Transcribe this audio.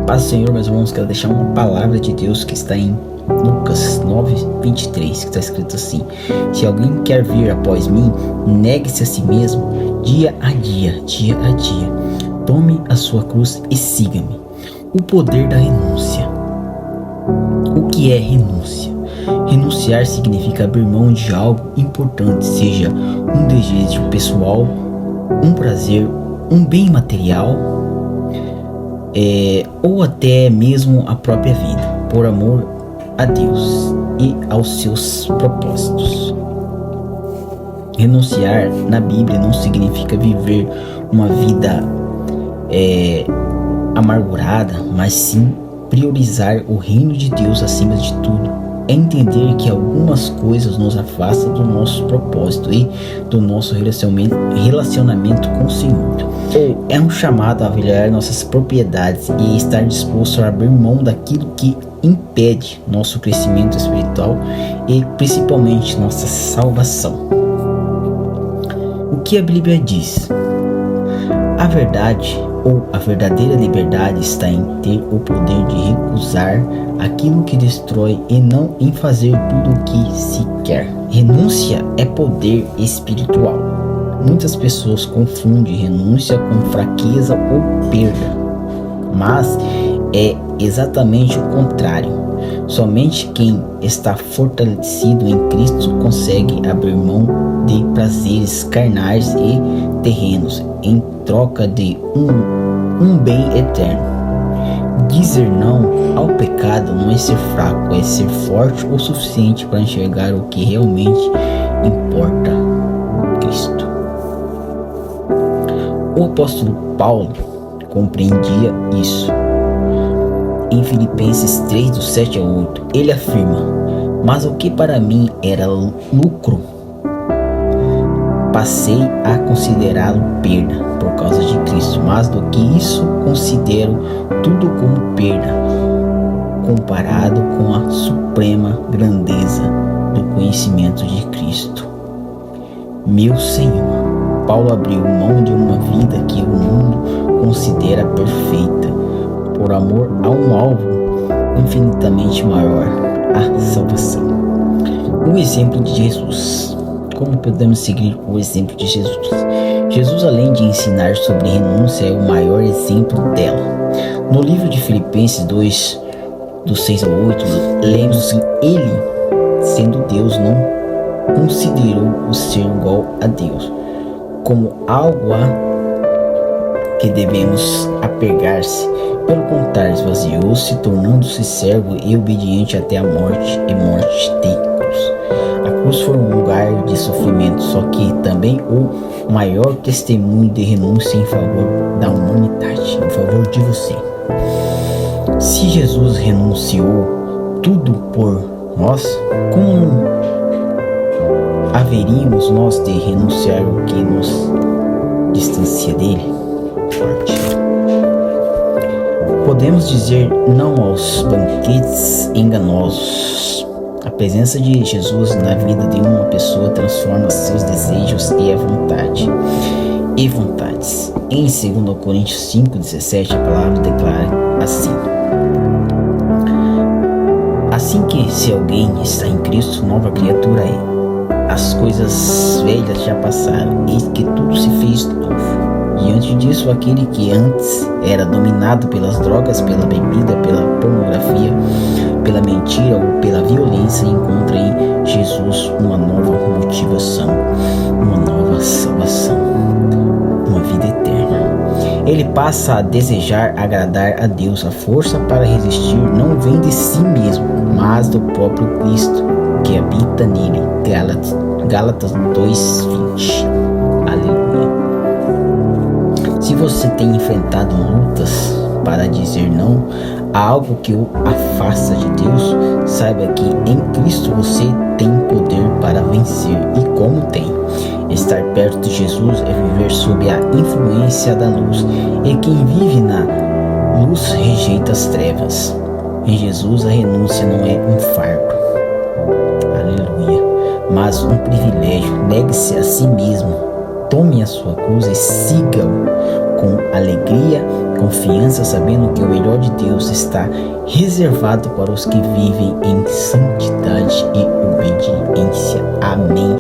Paz do Senhor, meus irmãos, quero deixar uma palavra de Deus que está em Lucas 9:23, que está escrito assim: se alguém quer vir após mim, negue-se a si mesmo, dia a dia, tome a sua cruz e siga-me. O poder da renúncia. O que é renúncia? Renunciar significa abrir mão de algo importante, seja um desejo pessoal, um prazer, um bem material, ou até mesmo a própria vida, por amor a Deus e aos seus propósitos. Renunciar na Bíblia não significa viver uma vida amargurada, mas sim priorizar o reino de Deus acima de tudo. É entender que algumas coisas nos afastam do nosso propósito e do nosso relacionamento com o Senhor. É um chamado a avaliar nossas propriedades e estar disposto a abrir mão daquilo que impede nosso crescimento espiritual e principalmente nossa salvação. O que a Bíblia diz? A verdade ou a verdadeira liberdade está em ter o poder de recusar aquilo que destrói e não em fazer tudo o que se quer. Renúncia é poder espiritual. Muitas pessoas confundem renúncia com fraqueza ou perda, mas é exatamente o contrário. Somente quem está fortalecido em Cristo consegue abrir mão de prazeres carnais e terrenos em troca de um bem eterno. Dizer não ao pecado não é ser fraco, é ser forte o suficiente para enxergar o que realmente importa: Cristo. O apóstolo Paulo compreendia isso. Em Filipenses 3, do 7 ao 8, ele afirma: mas o que para mim era lucro, passei a considerá-lo perda por causa de Cristo. Mais do que isso, considero tudo como perda, comparado com a suprema grandeza do conhecimento de Cristo, meu Senhor. Paulo abriu mão de uma vida que o mundo considera perfeita, por amor a um alvo infinitamente maior, a salvação. O exemplo de Jesus. Como podemos seguir o exemplo de Jesus? Jesus, além de ensinar sobre renúncia, é o maior exemplo dela. No livro de Filipenses 2, do 6 ao 8, lemos que ele, sendo Deus, não considerou o ser igual a Deus como algo a que devemos apegar-se. Pelo contrário, esvaziou-se, tornando-se servo e obediente até a morte e morte de cruz. A cruz foi um lugar de sofrimento, só que também o maior testemunho de renúncia em favor da humanidade, em favor de você. Se Jesus renunciou tudo por nós, como haveríamos nós de renunciar o que nos distancia dele? Forte. Podemos dizer não aos banquetes enganosos. A presença de Jesus na vida de uma pessoa transforma seus desejos e vontades. Em 2 Coríntios 5:17, a palavra declara assim: assim que se alguém está em Cristo, nova criatura é. As coisas velhas já passaram, eis que tudo se fez novo. Diante disso, aquele que antes era dominado pelas drogas, pela bebida, pela pornografia, pela mentira ou pela violência, encontra em Jesus uma nova motivação, uma nova salvação, uma vida eterna. Ele passa a desejar agradar a Deus. A força para resistir não vem de si mesmo, mas do próprio Cristo que habita nele. Gálatas 2:20. Aleluia. Se você tem enfrentado lutas para dizer não a algo que o afasta de Deus, saiba que em Cristo você tem poder para vencer. E como tem? Estar perto de Jesus é viver sob a influência da luz, e quem vive na luz rejeita as trevas. Em Jesus a renúncia não é um fardo, aleluia, mas um privilégio. Negue-se a si mesmo, tome a sua cruz e siga-o com alegria, confiança, sabendo que o melhor de Deus está reservado para os que vivem em santidade e obediência. Amém.